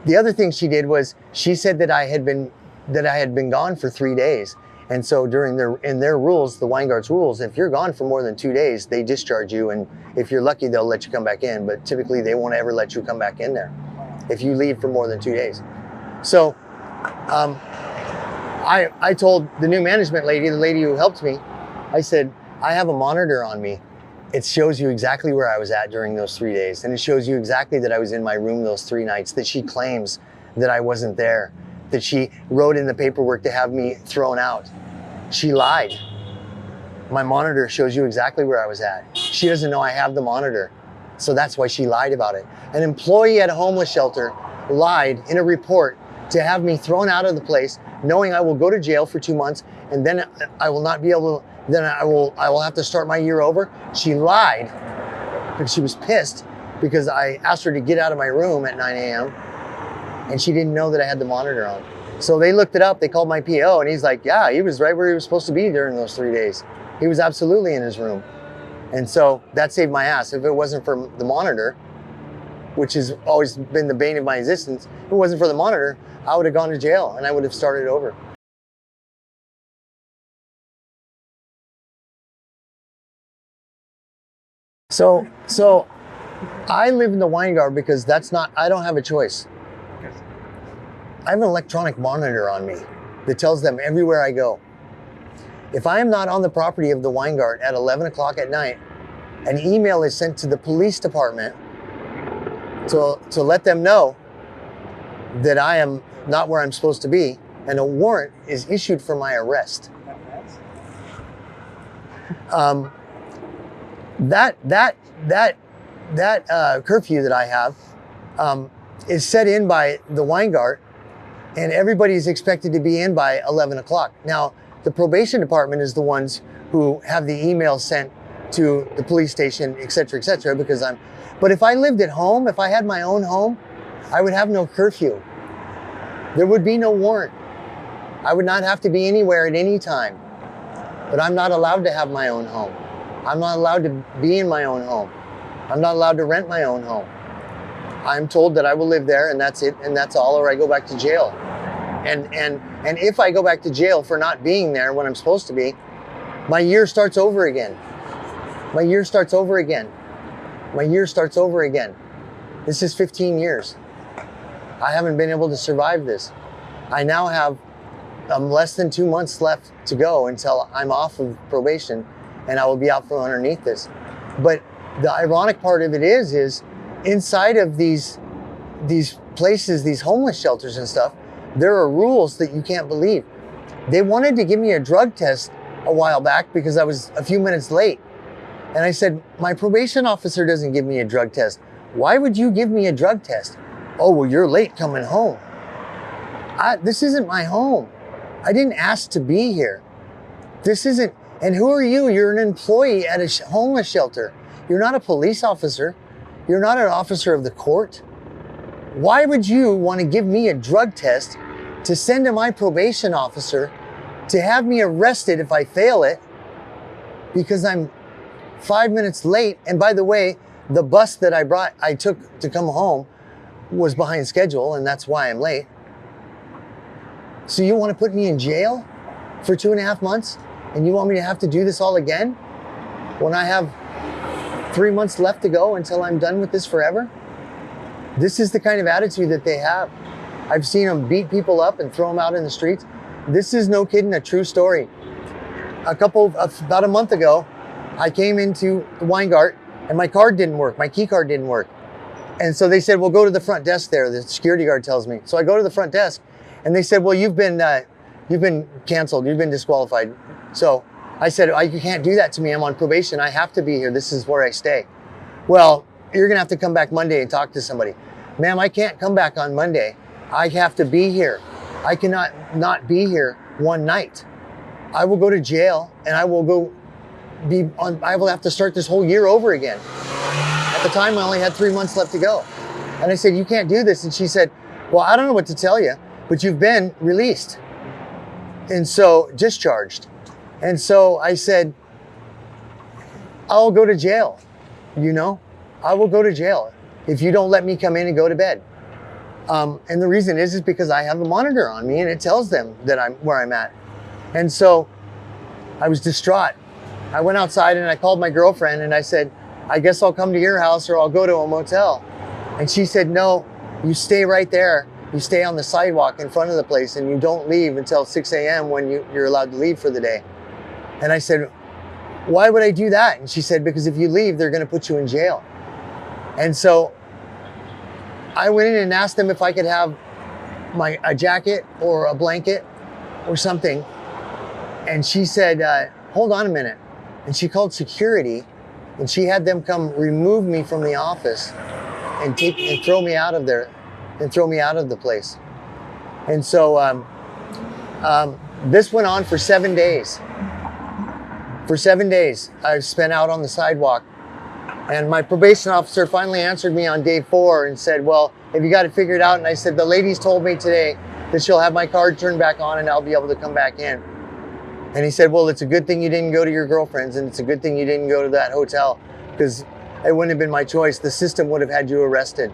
The other thing she did was she said that I had been gone for 3 days. And so in their rules, the Weingart's rules, if you're gone for more than 2 days, they discharge you. And if you're lucky, they'll let you come back in. But typically they won't ever let you come back in there if you leave for more than 2 days. So I told the new management lady, the lady who helped me, I said, I have a monitor on me. It shows you exactly where I was at during those 3 days. And it shows you exactly that I was in my room those 3 nights, that she claims that I wasn't there, that she wrote in the paperwork to have me thrown out. She lied. My monitor shows you exactly where I was at. She doesn't know I have the monitor. So that's why she lied about it. An employee at a homeless shelter lied in a report to have me thrown out of the place, knowing I will go to jail for 2 months, and then I will not be able to, then I will have to start my year over. She lied because she was pissed because I asked her to get out of my room at 9 a.m. and she didn't know that I had the monitor on. So they looked it up, they called my PO, and he's like, yeah, he was right where he was supposed to be during those 3 days. He was absolutely in his room. And so that saved my ass. If it wasn't for the monitor, which has always been the bane of my existence, if it wasn't for the monitor, I would have gone to jail and I would have started over. So I live in the Weingart because I don't have a choice. I have an electronic monitor on me that tells them everywhere I go. If I am not on the property of the Weingart at 11 o'clock at night, an email is sent to the police department to let them know that I am not where I'm supposed to be, and a warrant is issued for my arrest. That curfew that I have is set in by the Weingart, and everybody's expected to be in by 11 o'clock. Now, the probation department is the ones who have the emails sent to the police station, et cetera, because but if I lived at home, if I had my own home, I would have no curfew. There would be no warrant. I would not have to be anywhere at any time. But I'm not allowed to have my own home. I'm not allowed to be in my own home. I'm not allowed to rent my own home. I'm told that I will live there and that's it, and that's all, or I go back to jail. And if I go back to jail for not being there when I'm supposed to be, my year starts over again. My year starts over again. My year starts over again. This is 15 years. I haven't been able to survive this. I now have less than 2 months left to go until I'm off of probation and I will be out from underneath this. But the ironic part of it is inside of these places, these homeless shelters and stuff, there are rules that you can't believe. They wanted to give me a drug test a while back because I was a few minutes late. And I said, my probation officer doesn't give me a drug test. Why would you give me a drug test? Oh, well, you're late coming home. This isn't my home. I didn't ask to be here. This isn't, and who are you? You're an employee at a homeless shelter. You're not a police officer. You're not an officer of the court. Why would you want to give me a drug test to send to my probation officer to have me arrested if I fail it because I'm 5 minutes late? And by the way, the bus that I took to come home was behind schedule, and that's why I'm late. So you want to put me in jail for 2.5 months, and you want me to have to do this all again when I have 3 months left to go until I'm done with this forever? This is the kind of attitude that they have. I've seen them beat people up and throw them out in the streets. This is, no kidding, a true story. About a month ago, I came into the Weingart and my card didn't work. My key card didn't work. And so they said, well, go to the front desk there. The security guard tells me. So I go to the front desk and they said, well, you've been canceled. You've been disqualified. So I said, you can't do that to me. I'm on probation. I have to be here. This is where I stay. Well, you're going to have to come back Monday and talk to somebody. Ma'am, I can't come back on Monday. I have to be here. I cannot not be here one night. I will go to jail and I will have to start this whole year over again. At the time, I only had 3 months left to go. And I said, you can't do this. And she said, well, I don't know what to tell you, but you've been released. And so, discharged. And so I said, I'll go to jail. I will go to jail if you don't let me come in and go to bed. And the reason is because I have a monitor on me and it tells them that I'm where I'm at. And so I was distraught. I went outside and I called my girlfriend and I said, I guess I'll come to your house or I'll go to a motel. And she said, no, you stay right there. You stay on the sidewalk in front of the place and you don't leave until 6 a.m. when you're allowed to leave for the day. And I said, why would I do that? And she said, because if you leave, they're going to put you in jail. And so I went in and asked them if I could have a jacket or a blanket or something. And she said, hold on a minute. And she called security and she had them come remove me from the office and throw me out of there and throw me out of the place. And so this went on for 7 days. For 7 days, I've spent out on the sidewalk. And my probation officer finally answered me on day 4 and said, well, have you got it figured out? And I said, the lady's told me today that she'll have my card turned back on and I'll be able to come back in. And he said, well, it's a good thing you didn't go to your girlfriend's and it's a good thing you didn't go to that hotel because it wouldn't have been my choice. The system would have had you arrested.